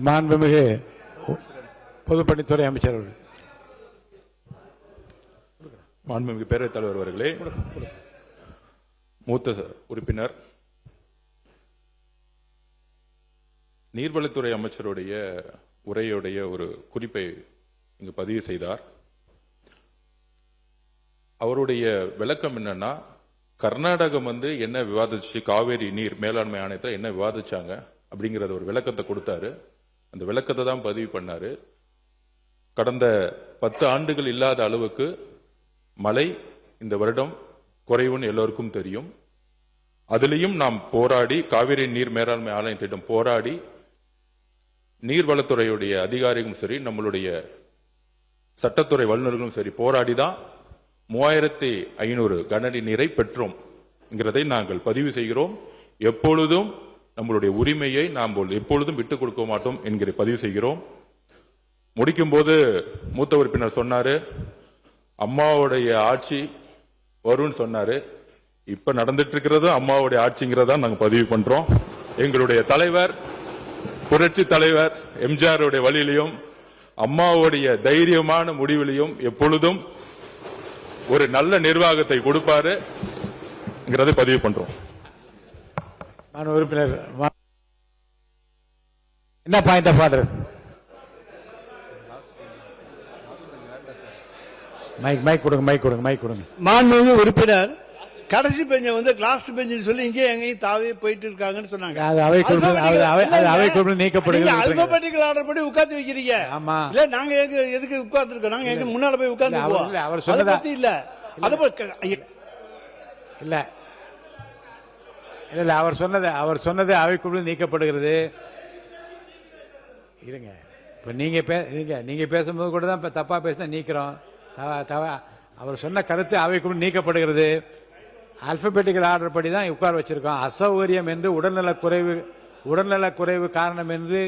மாண்புமிகு பொதுப்பணித்துறை அமைச்சர் அவர்கள். மாண்புமிகு பேரவைத் தலைவர் அவர்களே, மூத்த உறுப்பினர் நீர்வளத்துறை அமைச்சருடைய உரையுடைய ஒரு குறிப்பை இங்கு பதிவு செய்தார். அவருடைய விளக்கம் என்னன்னா, கர்நாடகம் என்ன விவாதிச்சு காவேரி நீர் மேலாண்மை ஆணையத்தில் என்ன விவாதிச்சாங்க அப்படிங்கறத ஒரு விளக்கத்தை கொடுத்தாரு. அந்த விளக்கத்தை தான் பதிவு பண்ணாரு. கடந்த 10 ஆண்டுகள் இல்லாத அளவுக்கு மழை இந்த வருடம் குறைவுன்னு எல்லோருக்கும் தெரியும். அதிலையும் நாம் போராடி, காவிரி நீர் மேலாண்மை ஆணையத்திடம் போராடி, நீர்வளத்துறையுடைய அதிகாரிகளும் சரி, நம்மளுடைய சட்டத்துறை வல்லுநர்களும் சரி போராடி தான் 3500 கனஅடி நீரை பெற்றோம் என்கிறதை நாங்கள் பதிவு செய்கிறோம். எப்பொழுதும் நம்மளுடைய உரிமையை நாம் எப்பொழுதும் விட்டுக் கொடுக்க மாட்டோம் என்கிற பதிவு செய்கிறோம். முடிக்கும் போது மூத்த உறுப்பினர் சொன்னாரு, அம்மாவுடைய ஆட்சி வரும்னு சொன்னாரு. இப்ப நடந்துட்டு இருக்கிறது அம்மாவுடைய ஆட்சிங்கிறதா நாங்க பதிவு பண்றோம். எங்களுடைய தலைவர், புரட்சி தலைவர் எம்ஜிஆருடைய வழியிலையும் அம்மாவுடைய தைரியமான முடிவிலையும் எப்பொழுதும் ஒரு நல்ல நிர்வாகத்தை கொடுப்பாரு பதிவு பண்றோம். உறுப்பினர் என்ன பாயிண்ட் ஆஃப் ஆர்டர்? மைக் கொடுங்க. மாண்புமிகு உறுப்பினர், கடைசி பெஞ்ச லாஸ்ட் பெஞ்ச் சொல்லி இங்கே எங்கேயும் தாவே போயிட்டு இருக்காங்கன்னு சொன்னாங்க. அல்பபெட்டிக்கல் ஆர்டர் படி உட்கார்ந்து வைக்கிறீங்க. ஆமா, இல்ல நாங்க எதுக்கு உட்கார்ந்து இருக்கோம்? நாங்க எங்க முன்னால போய் உட்கார்ந்து அவர் சொன்னது இல்ல. அது இல்ல அவர் சொன்னது அவைக்குழு நீக்கப்படுகிறது. இருங்க, இப்ப நீங்க பேசும்போது கூட தான் இப்ப தப்பா பேச நீக்கிறோம். அவர் சொன்ன கருத்து அவைக்குழு நீக்கப்படுகிறது. ஆல்பபெட்டிக்கல் ஆர்டர் படி தான் உட்கார வச்சிருக்கோம். அசௌகரியம் என்று உடல்நல குறைவு காரணம் என்று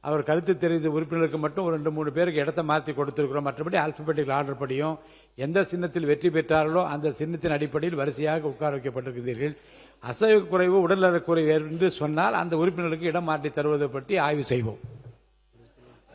அவர் கருத்து தெரிவித்த உறுப்பினருக்கு மட்டும் ஒரு 2-3 பேருக்கு இடத்தை மாற்றி கொடுத்திருக்கிறோம். மற்றபடி ஆல்பபெட்டிக்கல் ஆர்டர் படியும் எந்த சின்னத்தில் வெற்றி பெற்றார்களோ அந்த சின்னத்தின் அடிப்படையில் வரிசையாக உட்கார வைக்கப்பட்டிருக்கிறீர்கள். அசைவு குறைவு உடல்நல குறைவு என்று சொன்னால் அந்த உறுப்பினருக்கு இடம் மாற்றி தருவதை பற்றி ஆய்வு செய்வோம்.